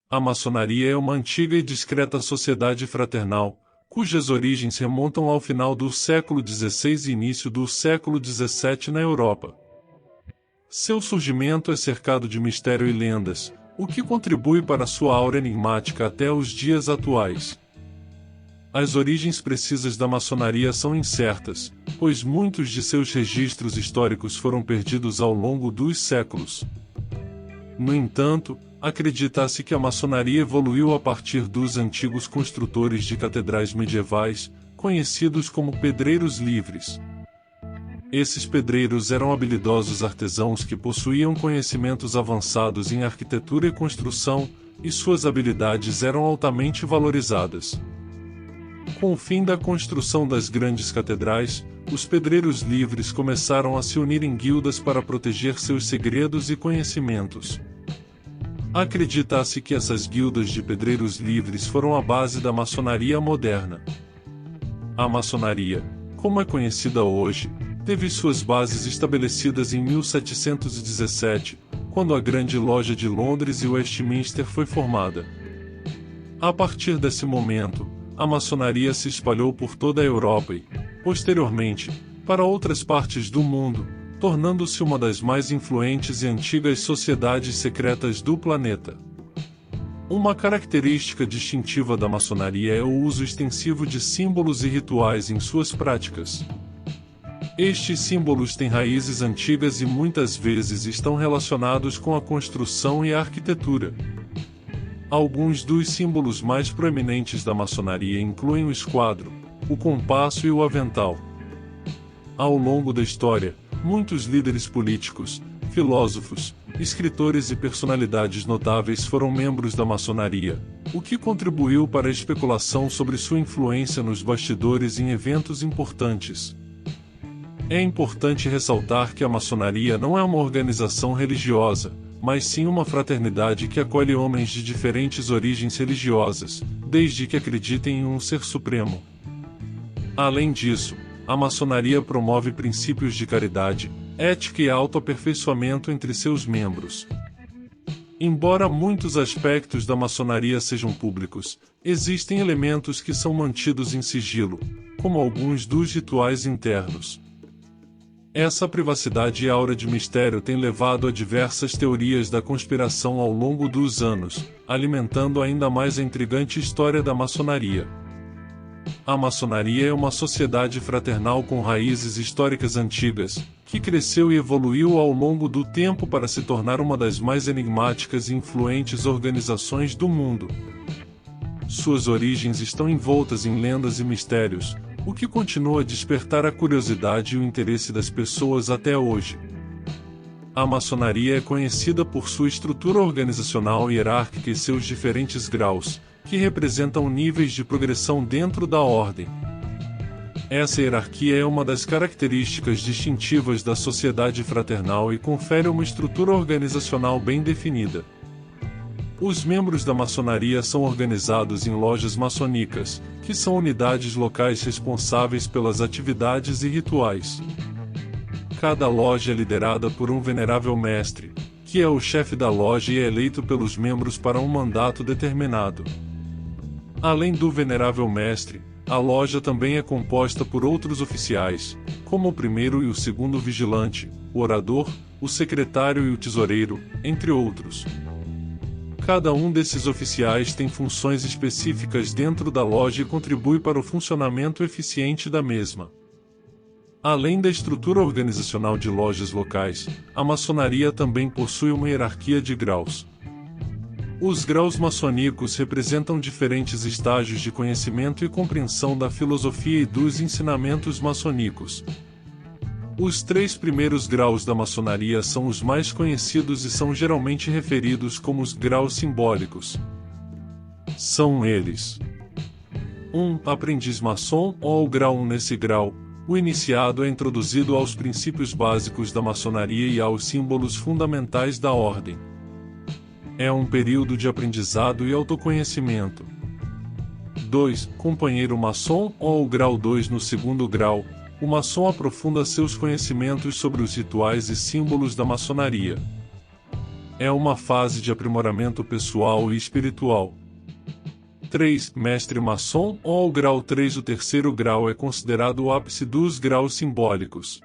A maçonaria é uma antiga e discreta sociedade fraternal, cujas origens remontam ao final do século XVI e início do século XVII na Europa. Seu surgimento é cercado de mistério e lendas, o que contribui para sua aura enigmática até os dias atuais. As origens precisas da maçonaria são incertas, pois muitos de seus registros históricos foram perdidos ao longo dos séculos. No entanto, acredita-se que a maçonaria evoluiu a partir dos antigos construtores de catedrais medievais, conhecidos como pedreiros livres. Esses pedreiros eram habilidosos artesãos que possuíam conhecimentos avançados em arquitetura e construção, e suas habilidades eram altamente valorizadas. Com o fim da construção das grandes catedrais, os pedreiros livres começaram a se unir em guildas para proteger seus segredos e conhecimentos. Acredita-se que essas guildas de pedreiros livres foram a base da maçonaria moderna. A maçonaria, como é conhecida hoje, teve suas bases estabelecidas em 1717, quando a Grande Loja de Londres e Westminster foi formada. A partir desse momento, a maçonaria se espalhou por toda a Europa e, posteriormente, para outras partes do mundo, tornando-se uma das mais influentes e antigas sociedades secretas do planeta. Uma característica distintiva da maçonaria é o uso extensivo de símbolos e rituais em suas práticas. Estes símbolos têm raízes antigas e muitas vezes estão relacionados com a construção e a arquitetura. Alguns dos símbolos mais proeminentes da maçonaria incluem o esquadro, o compasso e o avental. Ao longo da história, muitos líderes políticos, filósofos, escritores e personalidades notáveis foram membros da maçonaria, o que contribuiu para a especulação sobre sua influência nos bastidores em eventos importantes. É importante ressaltar que a maçonaria não é uma organização religiosa, mas sim uma fraternidade que acolhe homens de diferentes origens religiosas, desde que acreditem em um ser supremo. Além disso, a maçonaria promove princípios de caridade, ética e autoaperfeiçoamento entre seus membros. Embora muitos aspectos da maçonaria sejam públicos, existem elementos que são mantidos em sigilo, como alguns dos rituais internos. Essa privacidade e aura de mistério tem levado a diversas teorias da conspiração ao longo dos anos, alimentando ainda mais a intrigante história da maçonaria. A maçonaria é uma sociedade fraternal com raízes históricas antigas, que cresceu e evoluiu ao longo do tempo para se tornar uma das mais enigmáticas e influentes organizações do mundo. Suas origens estão envoltas em lendas e mistérios, o que continua a despertar a curiosidade e o interesse das pessoas até hoje. A maçonaria é conhecida por sua estrutura organizacional hierárquica e seus diferentes graus, que representam níveis de progressão dentro da ordem. Essa hierarquia é uma das características distintivas da sociedade fraternal e confere uma estrutura organizacional bem definida. Os membros da maçonaria são organizados em lojas maçônicas, que são unidades locais responsáveis pelas atividades e rituais. Cada loja é liderada por um venerável mestre, que é o chefe da loja e é eleito pelos membros para um mandato determinado. Além do venerável mestre, a loja também é composta por outros oficiais, como o primeiro e o segundo vigilante, o orador, o secretário e o tesoureiro, entre outros. Cada um desses oficiais tem funções específicas dentro da loja e contribui para o funcionamento eficiente da mesma. Além da estrutura organizacional de lojas locais, a maçonaria também possui uma hierarquia de graus. Os graus maçônicos representam diferentes estágios de conhecimento e compreensão da filosofia e dos ensinamentos maçônicos. Os 3 primeiros graus da maçonaria são os mais conhecidos e são geralmente referidos como os graus simbólicos. São eles: 1. Aprendiz maçom ou o grau 1. Nesse grau, o iniciado é introduzido aos princípios básicos da maçonaria e aos símbolos fundamentais da ordem. É um período de aprendizado e autoconhecimento. 2. Companheiro maçom ou o grau 2. No segundo grau, o maçom aprofunda seus conhecimentos sobre os rituais e símbolos da maçonaria. É uma fase de aprimoramento pessoal e espiritual. 3. Mestre maçom ou grau 3. O terceiro grau é considerado o ápice dos graus simbólicos.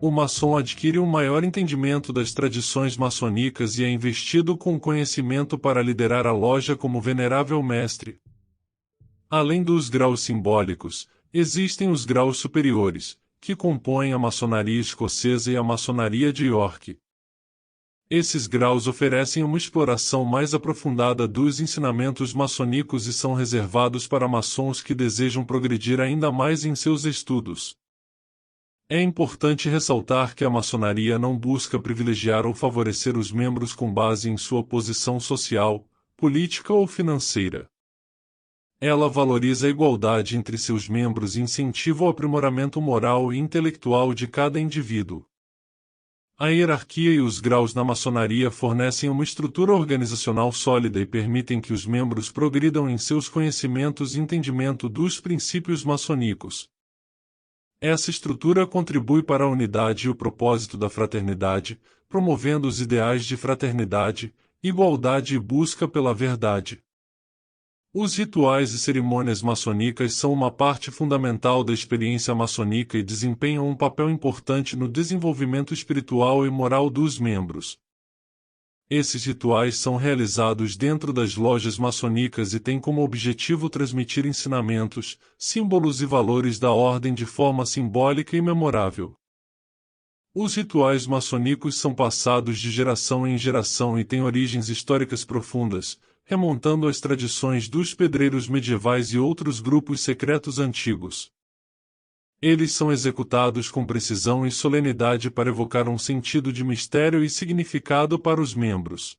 O maçom adquire um maior entendimento das tradições maçônicas e é investido com conhecimento para liderar a loja como venerável mestre. Além dos graus simbólicos, existem os graus superiores, que compõem a maçonaria escocesa e a maçonaria de York. Esses graus oferecem uma exploração mais aprofundada dos ensinamentos maçônicos e são reservados para maçons que desejam progredir ainda mais em seus estudos. É importante ressaltar que a maçonaria não busca privilegiar ou favorecer os membros com base em sua posição social, política ou financeira. Ela valoriza a igualdade entre seus membros e incentiva o aprimoramento moral e intelectual de cada indivíduo. A hierarquia e os graus na maçonaria fornecem uma estrutura organizacional sólida e permitem que os membros progridam em seus conhecimentos e entendimento dos princípios maçônicos. Essa estrutura contribui para a unidade e o propósito da fraternidade, promovendo os ideais de fraternidade, igualdade e busca pela verdade. Os rituais e cerimônias maçônicas são uma parte fundamental da experiência maçônica e desempenham um papel importante no desenvolvimento espiritual e moral dos membros. Esses rituais são realizados dentro das lojas maçônicas e têm como objetivo transmitir ensinamentos, símbolos e valores da ordem de forma simbólica e memorável. Os rituais maçônicos são passados de geração em geração e têm origens históricas profundas, remontando às tradições dos pedreiros medievais e outros grupos secretos antigos. Eles são executados com precisão e solenidade para evocar um sentido de mistério e significado para os membros.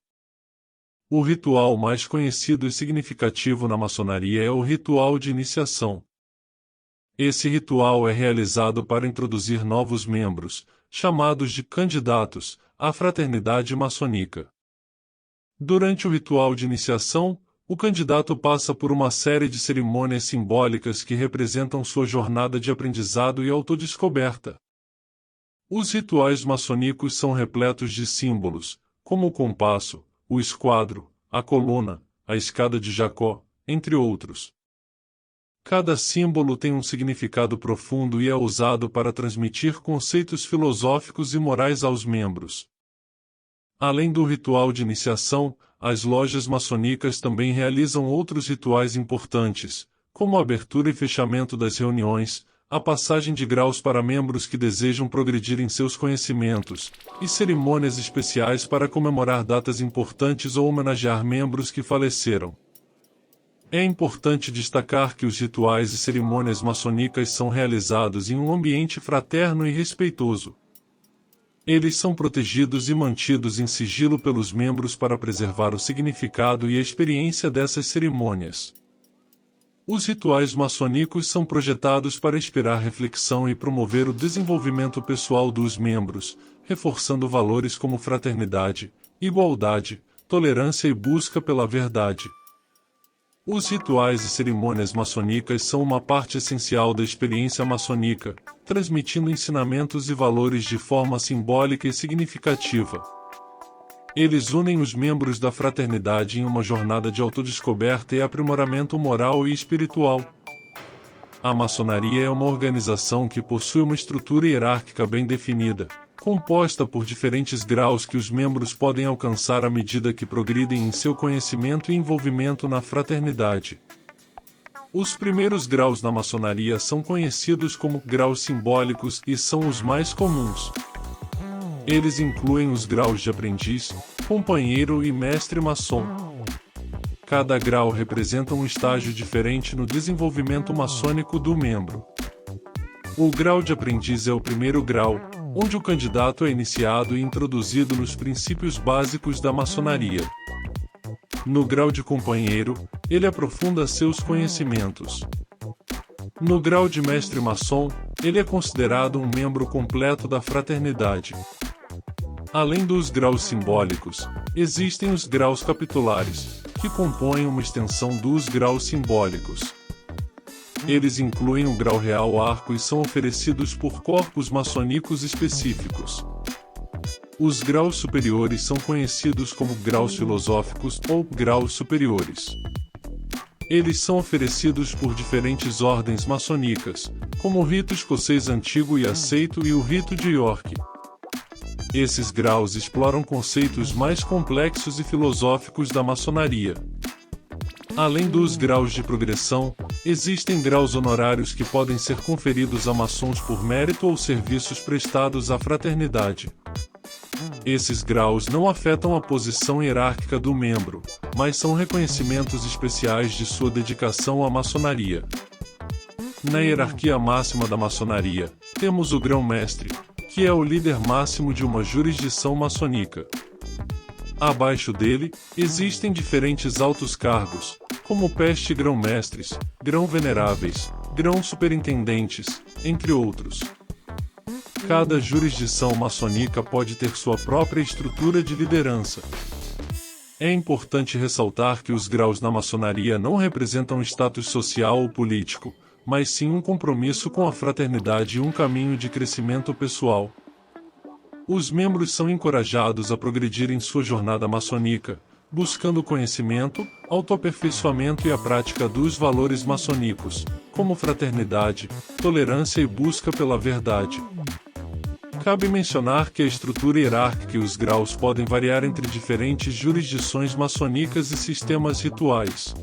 O ritual mais conhecido e significativo na maçonaria é o ritual de iniciação. Esse ritual é realizado para introduzir novos membros, chamados de candidatos, à fraternidade maçônica. Durante o ritual de iniciação, o candidato passa por uma série de cerimônias simbólicas que representam sua jornada de aprendizado e autodescoberta. Os rituais maçônicos são repletos de símbolos, como o compasso, o esquadro, a coluna, a escada de Jacó, entre outros. Cada símbolo tem um significado profundo e é usado para transmitir conceitos filosóficos e morais aos membros. Além do ritual de iniciação, as lojas maçônicas também realizam outros rituais importantes, como a abertura e fechamento das reuniões, a passagem de graus para membros que desejam progredir em seus conhecimentos, e cerimônias especiais para comemorar datas importantes ou homenagear membros que faleceram. É importante destacar que os rituais e cerimônias maçônicas são realizados em um ambiente fraterno e respeitoso. Eles são protegidos e mantidos em sigilo pelos membros para preservar o significado e a experiência dessas cerimônias. Os rituais maçônicos são projetados para inspirar reflexão e promover o desenvolvimento pessoal dos membros, reforçando valores como fraternidade, igualdade, tolerância e busca pela verdade. Os rituais e cerimônias maçônicas são uma parte essencial da experiência maçônica, transmitindo ensinamentos e valores de forma simbólica e significativa. Eles unem os membros da fraternidade em uma jornada de autodescoberta e aprimoramento moral e espiritual. A maçonaria é uma organização que possui uma estrutura hierárquica bem definida, composta por diferentes graus que os membros podem alcançar à medida que progridem em seu conhecimento e envolvimento na fraternidade. Os primeiros graus na maçonaria são conhecidos como graus simbólicos e são os mais comuns. Eles incluem os graus de aprendiz, companheiro e mestre maçom. Cada grau representa um estágio diferente no desenvolvimento maçônico do membro. O grau de aprendiz é o primeiro grau, onde o candidato é iniciado e introduzido nos princípios básicos da maçonaria. No grau de companheiro, ele aprofunda seus conhecimentos. No grau de mestre maçom, ele é considerado um membro completo da fraternidade. Além dos graus simbólicos, existem os graus capitulares, que compõem uma extensão dos graus simbólicos. Eles incluem o grau real arco e são oferecidos por corpos maçônicos específicos. Os graus superiores são conhecidos como graus filosóficos ou graus superiores. Eles são oferecidos por diferentes ordens maçônicas, como o rito escocês antigo e aceito e o rito de York. Esses graus exploram conceitos mais complexos e filosóficos da maçonaria. Além dos graus de progressão, existem graus honorários que podem ser conferidos a maçons por mérito ou serviços prestados à fraternidade. Esses graus não afetam a posição hierárquica do membro, mas são reconhecimentos especiais de sua dedicação à maçonaria. Na hierarquia máxima da maçonaria, temos o grão-mestre, que é o líder máximo de uma jurisdição maçônica. Abaixo dele, existem diferentes altos cargos, como peste grão-mestres, grão-veneráveis, grão-superintendentes, entre outros. Cada jurisdição maçônica pode ter sua própria estrutura de liderança. É importante ressaltar que os graus na maçonaria não representam status social ou político, mas sim um compromisso com a fraternidade e um caminho de crescimento pessoal. Os membros são encorajados a progredir em sua jornada maçônica, buscando conhecimento, autoaperfeiçoamento e a prática dos valores maçônicos, como fraternidade, tolerância e busca pela verdade. Cabe mencionar que a estrutura hierárquica e os graus podem variar entre diferentes jurisdições maçônicas e sistemas rituais.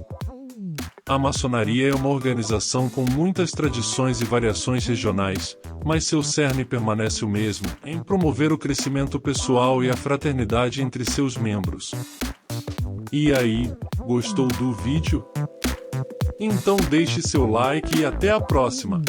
A maçonaria é uma organização com muitas tradições e variações regionais, mas seu cerne permanece o mesmo, em promover o crescimento pessoal e a fraternidade entre seus membros. E aí, gostou do vídeo? Então deixe seu like e até a próxima!